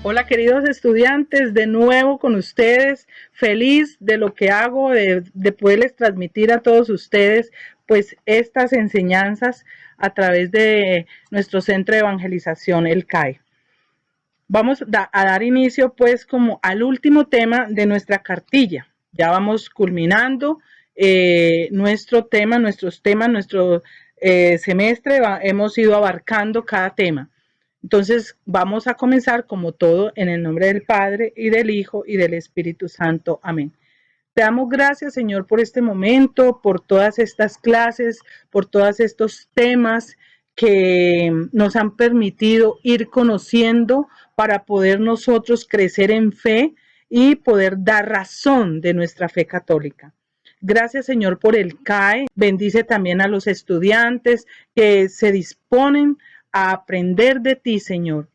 Hola queridos estudiantes, de nuevo con ustedes, feliz de lo que hago, de poderles transmitir a todos ustedes pues estas enseñanzas a través de nuestro centro de evangelización, el CAE. Vamos a dar inicio pues como al último tema de nuestra cartilla. Ya vamos culminando nuestros temas, nuestro semestre, hemos ido abarcando cada tema. Entonces vamos a comenzar como todo en el nombre del Padre y del Hijo y del Espíritu Santo. Amén. Te damos gracias, Señor, por este momento, por todas estas clases, por todos estos temas que nos han permitido ir conociendo para poder nosotros crecer en fe y poder dar razón de nuestra fe católica. Gracias, Señor, por el CAE. Bendice también a los estudiantes que se disponen a aprender de ti, Señor.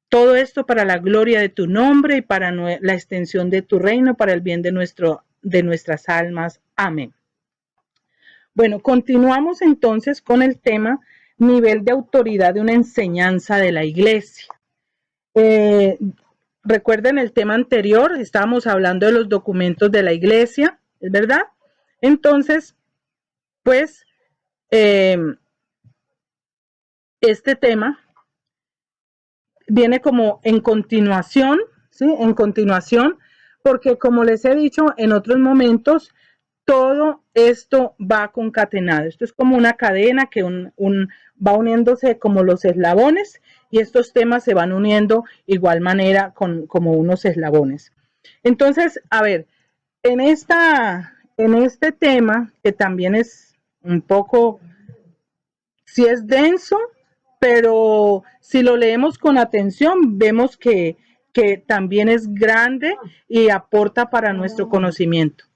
Todo esto para la gloria de tu nombre y para la extensión de tu reino, para el bien de nuestras almas. Amén. Bueno, continuamos entonces con el tema nivel de autoridad de una enseñanza de la iglesia. Recuerden el tema anterior, estábamos hablando de los documentos de la iglesia, ¿es verdad? Entonces, pues, este tema viene como en continuación, ¿sí? En continuación, porque como les he dicho en otros momentos, todo esto va concatenado. Esto es como una cadena que va uniéndose como los eslabones y estos temas se van uniendo igual manera como unos eslabones. Entonces, a ver, en este tema, que también es un poco, sí es denso, pero si lo leemos con atención, vemos que también es grande y aporta para nuestro conocimiento.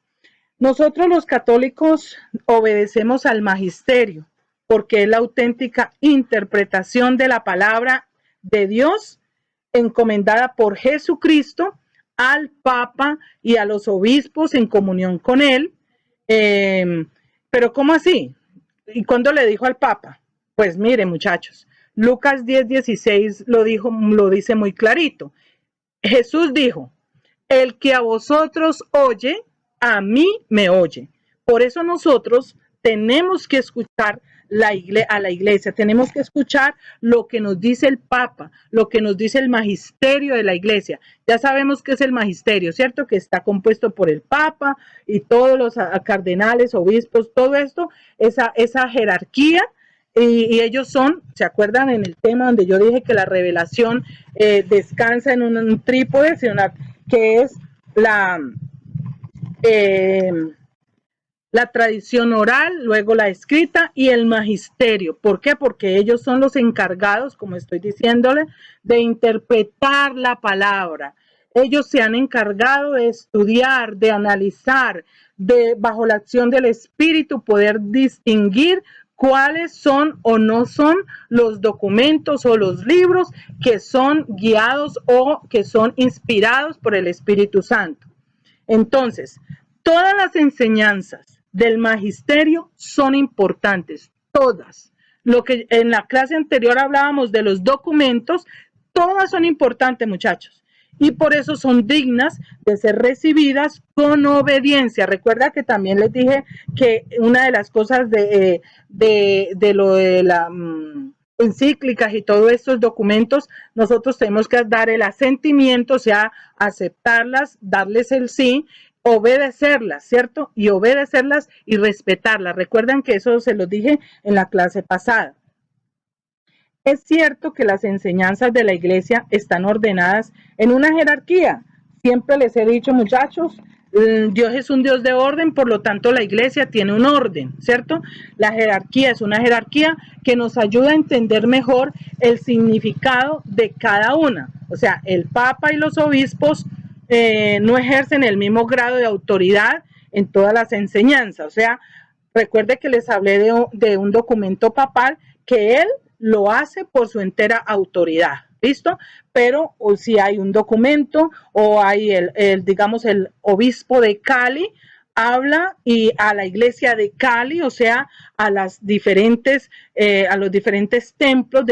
Nosotros los católicos obedecemos al magisterio, porque es la auténtica interpretación de la palabra de Dios encomendada por Jesucristo al Papa y a los obispos en comunión con él. Pero ¿cómo así? ¿Y cuándo le dijo al Papa? Pues mire, muchachos, Lucas 10:16 lo dice muy clarito. Jesús dijo, el que a vosotros oye, a mí me oye. Por eso nosotros tenemos que escuchar a la iglesia, tenemos que escuchar lo que nos dice el Papa, lo que nos dice el magisterio de la iglesia. Ya sabemos qué es el magisterio, ¿cierto? Que está compuesto por el Papa y todos los cardenales, obispos, todo esto, esa jerarquía. Y ellos son, ¿se acuerdan en el tema donde yo dije que la revelación descansa en un trípode, que es la tradición oral, luego la escrita y el magisterio? ¿Por qué? Porque ellos son los encargados, como estoy diciéndole, de interpretar la palabra. Ellos se han encargado de estudiar, de analizar, bajo la acción del Espíritu, poder distinguir cuáles son o no son los documentos o los libros que son guiados o que son inspirados por el Espíritu Santo. Entonces, todas las enseñanzas del magisterio son importantes, todas. Lo que en la clase anterior hablábamos de los documentos, todas son importantes, muchachos. Y por eso son dignas de ser recibidas con obediencia. Recuerda que también les dije que una de las cosas de lo de la encíclicas y todos estos documentos, nosotros tenemos que dar el asentimiento, o sea, aceptarlas, darles el sí, obedecerlas, ¿cierto? Y obedecerlas y respetarlas. Recuerdan que eso se los dije en la clase pasada. Es cierto que las enseñanzas de la iglesia están ordenadas en una jerarquía. Siempre les he dicho, muchachos, Dios es un Dios de orden, por lo tanto la iglesia tiene un orden, ¿cierto? La jerarquía es una jerarquía que nos ayuda a entender mejor el significado de cada una. O sea, el Papa y los obispos no ejercen el mismo grado de autoridad en todas las enseñanzas. O sea, recuerde que les hablé de un documento papal que él lo hace por su entera autoridad, ¿listo? Pero o si hay un documento o hay digamos, el obispo de Cali habla y a la iglesia de Cali, o sea, a los diferentes templos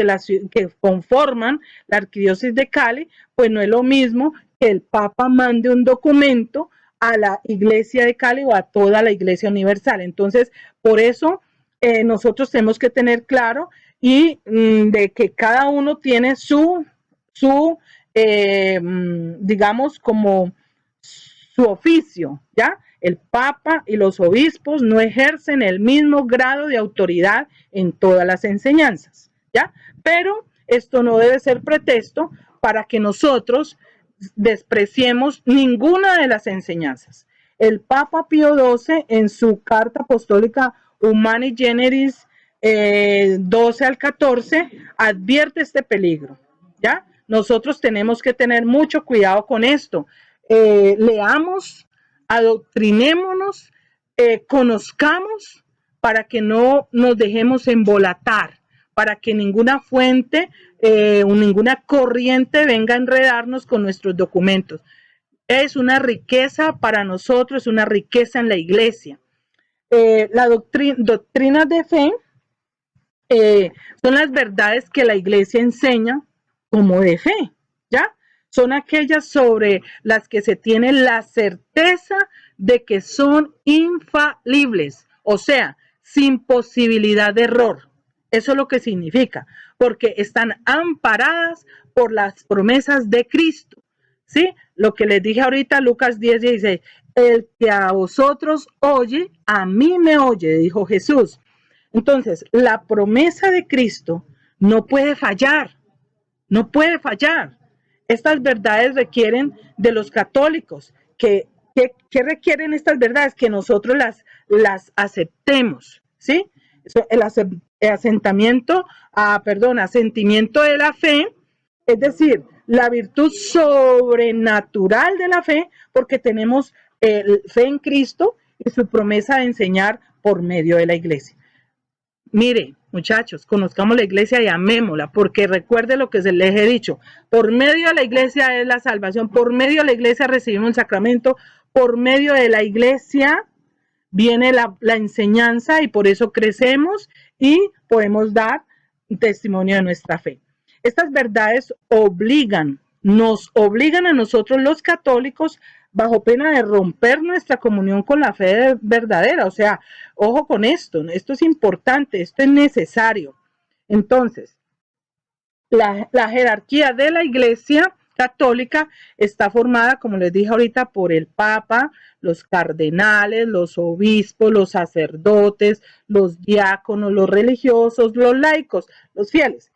que conforman la arquidiócesis de Cali, pues no es lo mismo que el Papa mande un documento a la iglesia de Cali o a toda la iglesia universal. Entonces, por eso nosotros tenemos que tener claro y de que cada uno tiene su digamos, como su oficio, ¿ya? El Papa y los obispos no ejercen el mismo grado de autoridad en todas las enseñanzas, ¿ya? Pero esto no debe ser pretexto para que nosotros despreciemos ninguna de las enseñanzas. El Papa Pío XII, en su carta apostólica Humani Generis 12 al 14, advierte este peligro, ¿ya? Nosotros tenemos que tener mucho cuidado con esto. Leamos, adoctrinémonos, conozcamos para que no nos dejemos embolatar, para que ninguna fuente o ninguna corriente venga a enredarnos con nuestros documentos. Es una riqueza para nosotros, es una riqueza en la iglesia. La doctrina de fe son las verdades que la iglesia enseña como de fe, ¿ya? Son aquellas sobre las que se tiene la certeza de que son infalibles, o sea, sin posibilidad de error. Eso es lo que significa, porque están amparadas por las promesas de Cristo, ¿sí? Lo que les dije ahorita, Lucas 10:16, el que a vosotros oye, a mí me oye, dijo Jesús. Entonces, la promesa de Cristo no puede fallar, no puede fallar. Estas verdades requieren de los católicos. ¿Qué requieren estas verdades? Que nosotros las aceptemos, ¿sí? El asentimiento de la fe, es decir, la virtud sobrenatural de la fe, porque tenemos fe en Cristo y su promesa de enseñar por medio de la iglesia. Mire, muchachos, conozcamos la iglesia y amémosla, porque recuerde lo que les he dicho, por medio de la iglesia es la salvación, por medio de la iglesia recibimos el sacramento, por medio de la iglesia viene la enseñanza y por eso crecemos y podemos dar testimonio de nuestra fe. Estas verdades nos obligan a nosotros los católicos bajo pena de romper nuestra comunión con la fe verdadera. O sea, ojo con esto es importante, esto es necesario. Entonces, la jerarquía de la iglesia católica está formada, como les dije ahorita, por el Papa, los cardenales, los obispos, los sacerdotes, los diáconos, los religiosos, los laicos, los fieles.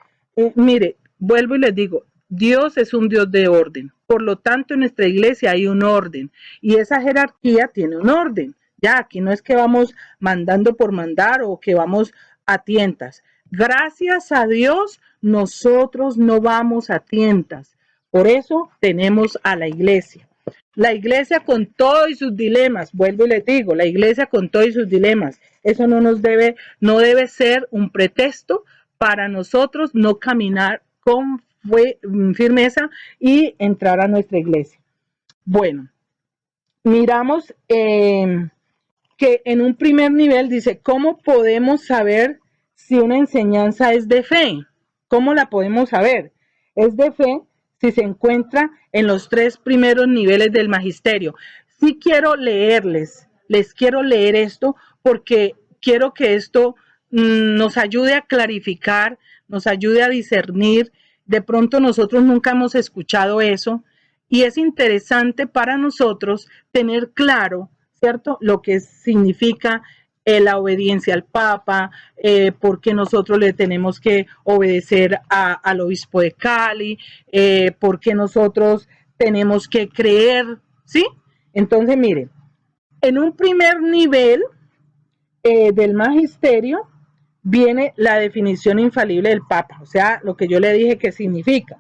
Mire, vuelvo y les digo, Dios es un Dios de orden. Por lo tanto, en nuestra iglesia hay un orden y esa jerarquía tiene un orden. Ya, aquí no es que vamos mandando por mandar o que vamos a tientas. Gracias a Dios, nosotros no vamos a tientas. Por eso tenemos a la iglesia. La iglesia con todos sus dilemas, vuelvo y les digo, la iglesia con todos sus dilemas. Eso no debe ser un pretexto para nosotros no caminar con firmeza y entrar a nuestra iglesia. Bueno, miramos que en un primer nivel dice, ¿cómo podemos saber si una enseñanza es de fe? ¿Cómo la podemos saber? Es de fe si se encuentra en los 3 primeros niveles del magisterio. Sí quiero les quiero leer esto porque quiero que esto nos ayude a clarificar, nos ayude a discernir. De pronto nosotros nunca hemos escuchado eso y es interesante para nosotros tener claro, ¿cierto?, lo que significa la obediencia al Papa, porque nosotros le tenemos que obedecer al obispo de Cali, porque nosotros tenemos que creer, ¿sí? Entonces, miren, en un primer nivel del magisterio viene la definición infalible del Papa, o sea, lo que yo le dije que significa.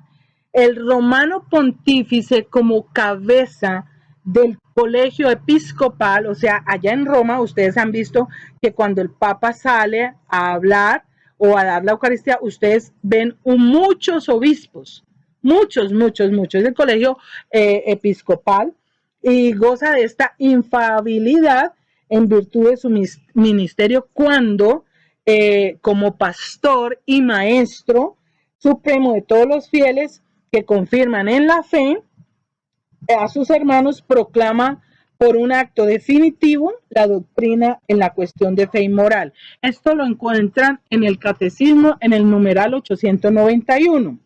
El romano pontífice como cabeza del colegio episcopal, o sea, allá en Roma, ustedes han visto que cuando el Papa sale a hablar o a dar la Eucaristía, ustedes ven muchos obispos, muchos, es el colegio episcopal y goza de esta infalibilidad en virtud de su ministerio cuando, como pastor y maestro supremo de todos los fieles que confirman en la fe, a sus hermanos proclama por un acto definitivo la doctrina en la cuestión de fe y moral. Esto lo encuentran en el Catecismo en el numeral 891.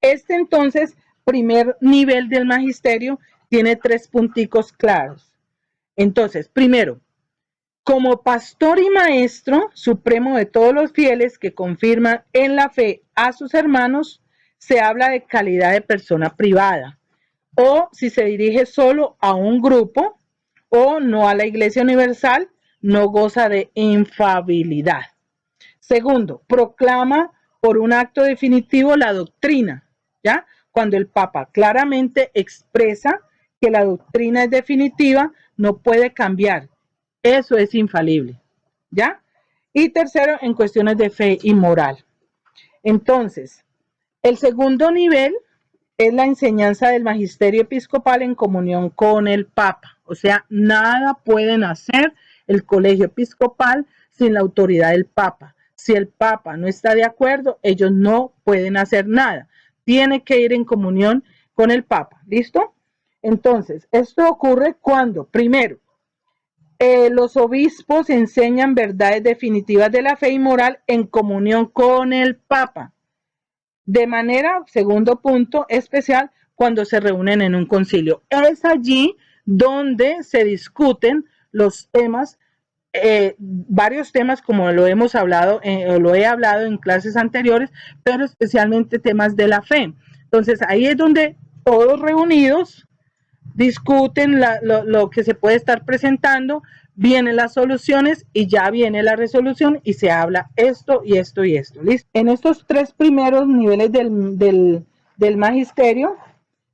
Este entonces primer nivel del magisterio tiene 3 punticos claros. Entonces, primero, como pastor y maestro supremo de todos los fieles que confirman en la fe a sus hermanos, se habla de calidad de persona privada, o si se dirige solo a un grupo o no a la Iglesia Universal, no goza de infalibilidad. Segundo, proclama por un acto definitivo la doctrina, ¿ya? Cuando el Papa claramente expresa que la doctrina es definitiva, no puede cambiar. Eso es infalible, ¿ya? Y tercero, en cuestiones de fe y moral. Entonces, el segundo nivel es la enseñanza del magisterio episcopal en comunión con el Papa. O sea, nada pueden hacer el colegio episcopal sin la autoridad del Papa. Si el Papa no está de acuerdo, ellos no pueden hacer nada. Tiene que ir en comunión con el Papa. ¿Listo? Entonces, esto ocurre cuando, primero, los obispos enseñan verdades definitivas de la fe y moral en comunión con el Papa. De manera, segundo punto, especial cuando se reúnen en un concilio. Es allí donde se discuten los temas, varios temas como lo hemos hablado, o lo he hablado en clases anteriores, pero especialmente temas de la fe. Entonces ahí es donde todos reunidos discuten lo que se puede estar presentando, vienen las soluciones y ya viene la resolución y se habla esto y esto y esto. ¿Listo? En estos 3 primeros niveles del magisterio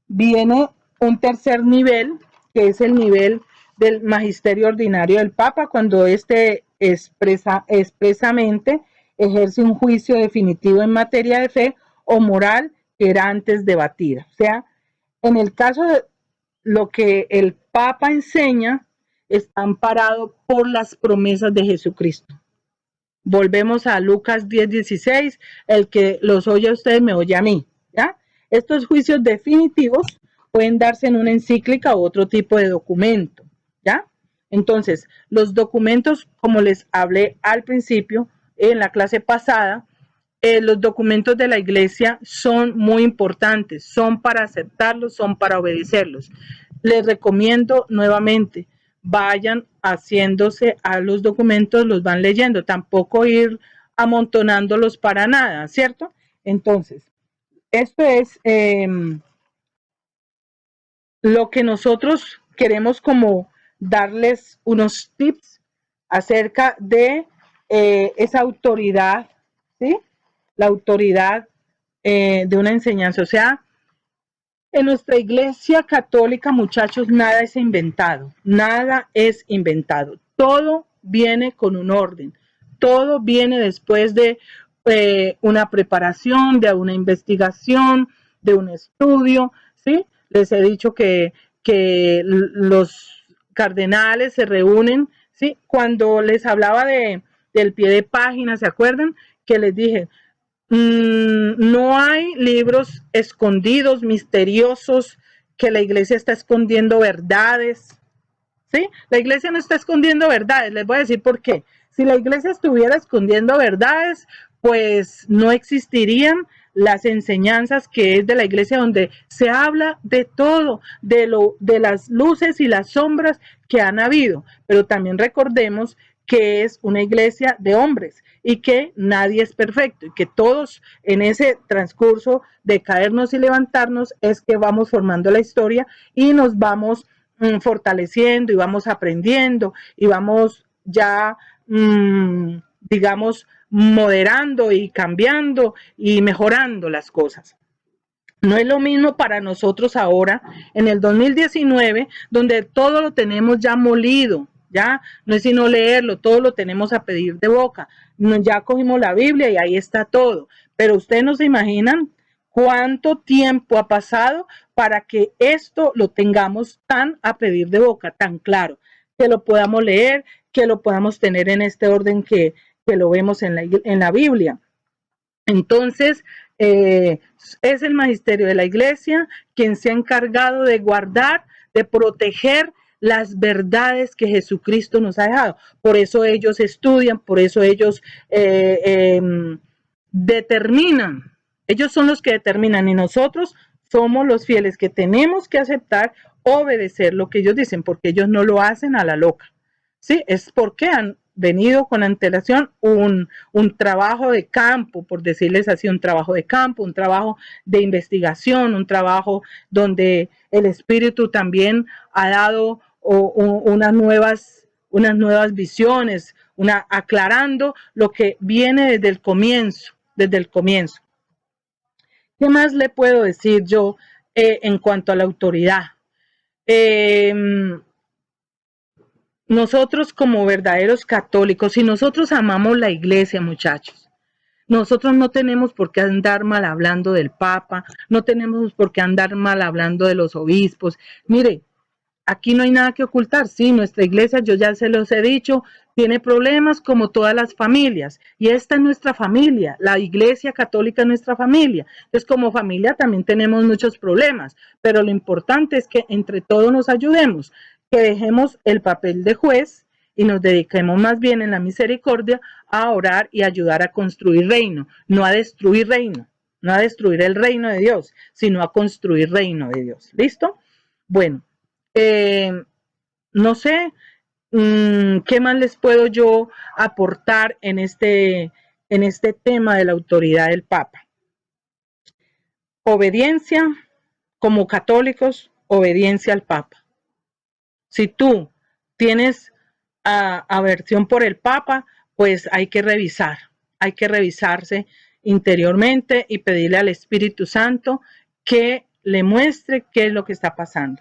viene un tercer nivel, que es el nivel del magisterio ordinario del Papa, cuando éste expresamente ejerce un juicio definitivo en materia de fe o moral que era antes debatida. O sea, en el caso de lo que el Papa enseña, está amparado por las promesas de Jesucristo. Volvemos a Lucas 10:16, el que los oye a ustedes me oye a mí, ¿ya? Estos juicios definitivos pueden darse en una encíclica u otro tipo de documento, ¿ya? Entonces, los documentos, como les hablé al principio, en la clase pasada, los documentos de la iglesia son muy importantes, son para aceptarlos, son para obedecerlos. Les recomiendo nuevamente, vayan haciéndose a los documentos, los van leyendo, tampoco ir amontonándolos para nada, ¿cierto? Entonces, esto es lo que nosotros queremos como darles unos tips acerca de esa autoridad, ¿sí? La autoridad de una enseñanza. O sea, en nuestra iglesia católica, muchachos, nada es inventado, nada es inventado. Todo viene con un orden, todo viene después de una preparación, de una investigación, de un estudio, ¿sí? Les he dicho que los cardenales se reúnen, ¿sí? Cuando les hablaba del pie de página, ¿se acuerdan? Que les dije, no hay libros escondidos, misteriosos, que la iglesia está escondiendo verdades, ¿sí? La iglesia no está escondiendo verdades, les voy a decir por qué. Si la iglesia estuviera escondiendo verdades, pues no existirían las enseñanzas que es de la iglesia, donde se habla de todo, de las luces y las sombras que han habido, pero también recordemos que es una iglesia de hombres y que nadie es perfecto y que todos en ese transcurso de caernos y levantarnos es que vamos formando la historia y nos vamos fortaleciendo y vamos aprendiendo y vamos ya, digamos, moderando y cambiando y mejorando las cosas. No es lo mismo para nosotros ahora, en el 2019, donde todo lo tenemos ya molido, ya no es sino leerlo, todo lo tenemos a pedir de boca. Ya cogimos la Biblia y ahí está todo. Pero ustedes no se imaginan cuánto tiempo ha pasado para que esto lo tengamos tan a pedir de boca, tan claro. que lo podamos leer, que lo podamos tener en este orden que lo vemos en la Biblia. Entonces, es el magisterio de la iglesia quien se ha encargado de guardar, de proteger las verdades que Jesucristo nos ha dejado. Por eso ellos estudian, por eso ellos determinan. Ellos son los que determinan y nosotros somos los fieles que tenemos que aceptar, obedecer lo que ellos dicen, porque ellos no lo hacen a la loca. ¿Sí? Es porque han venido con antelación un trabajo de campo, por decirles así, un trabajo de campo, un trabajo de investigación, un trabajo donde el Espíritu también ha dado unas nuevas visiones, aclarando lo que viene desde el comienzo, desde el comienzo. ¿Qué más le puedo decir yo en cuanto a la autoridad? Nosotros como verdaderos católicos, si nosotros amamos la iglesia, muchachos, nosotros no tenemos por qué andar mal hablando del Papa, no tenemos por qué andar mal hablando de los obispos. Mire, aquí no hay nada que ocultar. Sí, nuestra iglesia, yo ya se los he dicho, tiene problemas como todas las familias. Y esta es nuestra familia, la iglesia católica es nuestra familia. Entonces, como familia también tenemos muchos problemas, pero lo importante es que entre todos nos ayudemos, que dejemos el papel de juez y nos dediquemos más bien en la misericordia a orar y ayudar a construir reino, no a destruir reino, no a destruir el reino de Dios, sino a construir reino de Dios. ¿Listo? Bueno. No sé qué más les puedo yo aportar en este tema de la autoridad del Papa. Obediencia, como católicos, obediencia al Papa. Si tú tienes aversión por el Papa, pues hay que revisarse interiormente y pedirle al Espíritu Santo que le muestre qué es lo que está pasando.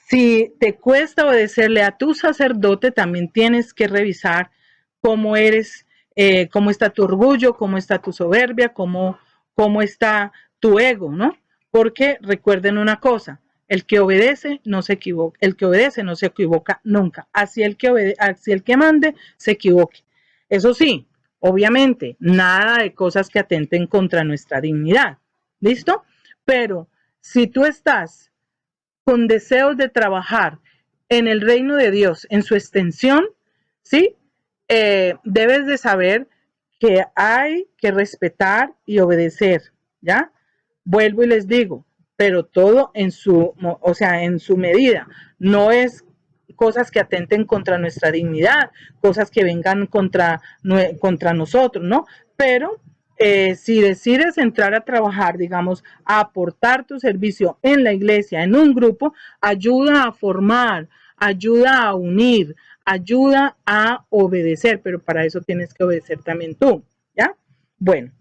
Si te cuesta obedecerle a tu sacerdote, también tienes que revisar cómo eres, cómo está tu orgullo, cómo está tu soberbia, cómo está tu ego, ¿no? Porque recuerden una cosa, el que obedece no se equivoca, el que obedece no se equivoca nunca, así el que mande se equivoque. Eso sí, obviamente, nada de cosas que atenten contra nuestra dignidad, ¿listo? Pero si tú estás con deseos de trabajar en el reino de Dios, en su extensión, ¿sí? Debes de saber que hay que respetar y obedecer, ¿ya? Vuelvo y les digo, pero todo en su medida. No es cosas que atenten contra nuestra dignidad, cosas que vengan contra nosotros, ¿no? Pero si decides entrar a trabajar, digamos, a aportar tu servicio en la iglesia, en un grupo, ayuda a formar, ayuda a unir, ayuda a obedecer, pero para eso tienes que obedecer también tú, ¿ya? Bueno,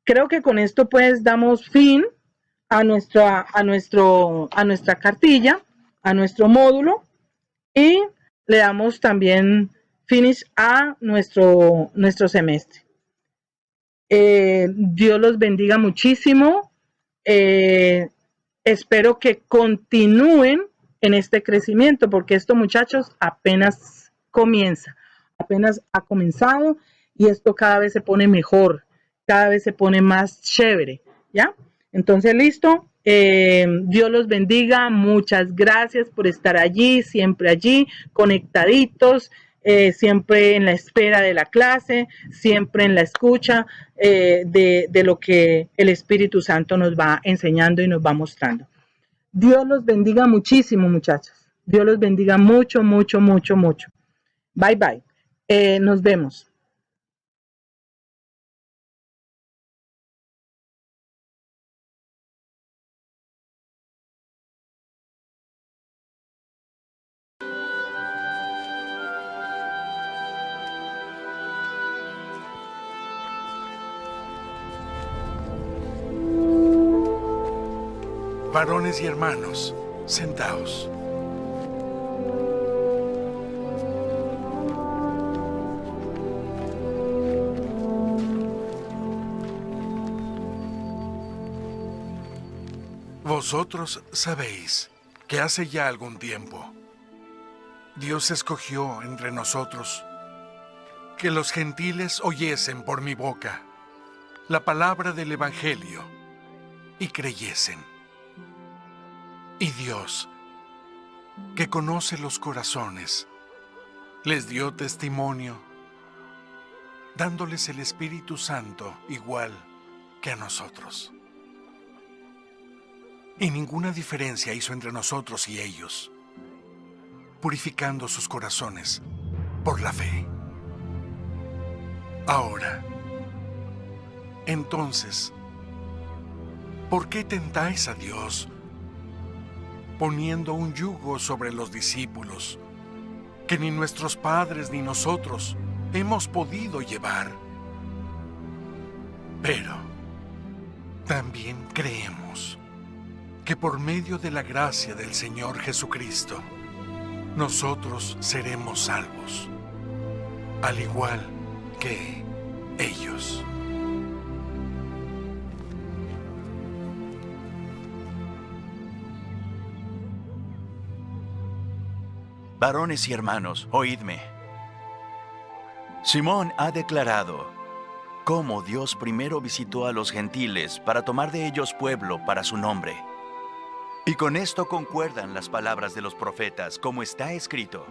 creo que con esto pues damos fin a nuestra cartilla, a nuestro módulo y le damos también finish a nuestro semestre. Dios los bendiga muchísimo. Espero que continúen en este crecimiento, porque esto, muchachos, apenas comienza, apenas ha comenzado y esto cada vez se pone mejor, cada vez se pone más chévere, ¿ya? Entonces, listo. Dios los bendiga. Muchas gracias por estar allí, conectaditos. Siempre en la espera de la clase, siempre en la escucha de lo que el Espíritu Santo nos va enseñando y nos va mostrando. Dios los bendiga muchísimo, muchachos. Dios los bendiga mucho, mucho, mucho, mucho. Bye, bye. Nos vemos. Varones y hermanos, sentaos. Vosotros sabéis que hace ya algún tiempo, Dios escogió entre nosotros que los gentiles oyesen por mi boca la palabra del Evangelio y creyesen. Y Dios, que conoce los corazones, les dio testimonio, dándoles el Espíritu Santo igual que a nosotros. Y ninguna diferencia hizo entre nosotros y ellos, purificando sus corazones por la fe. Ahora, entonces, ¿por qué tentáis a Dios poniendo un yugo sobre los discípulos que ni nuestros padres ni nosotros hemos podido llevar? Pero también creemos que por medio de la gracia del Señor Jesucristo, nosotros seremos salvos, al igual que ellos. Varones y hermanos, oídme. Simón ha declarado cómo Dios primero visitó a los gentiles para tomar de ellos pueblo para su nombre. Y con esto concuerdan las palabras de los profetas, como está escrito: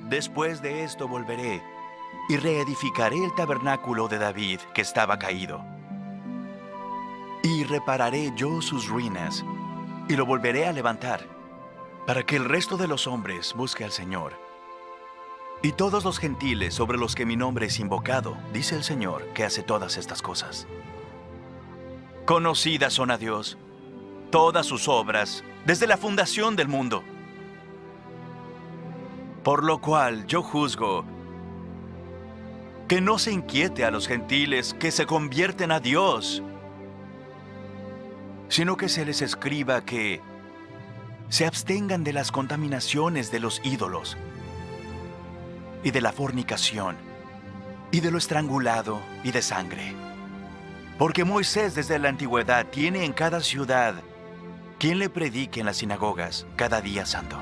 después de esto volveré y reedificaré el tabernáculo de David que estaba caído. Y repararé yo sus ruinas y lo volveré a levantar, para que el resto de los hombres busque al Señor. Y todos los gentiles sobre los que mi nombre es invocado, dice el Señor, que hace todas estas cosas. Conocidas son a Dios todas sus obras desde la fundación del mundo. Por lo cual yo juzgo que no se inquiete a los gentiles que se convierten a Dios, sino que se les escriba que se abstengan de las contaminaciones de los ídolos, y de la fornicación, y de lo estrangulado, y de sangre. Porque Moisés desde la antigüedad tiene en cada ciudad quien le predique en las sinagogas cada día santo.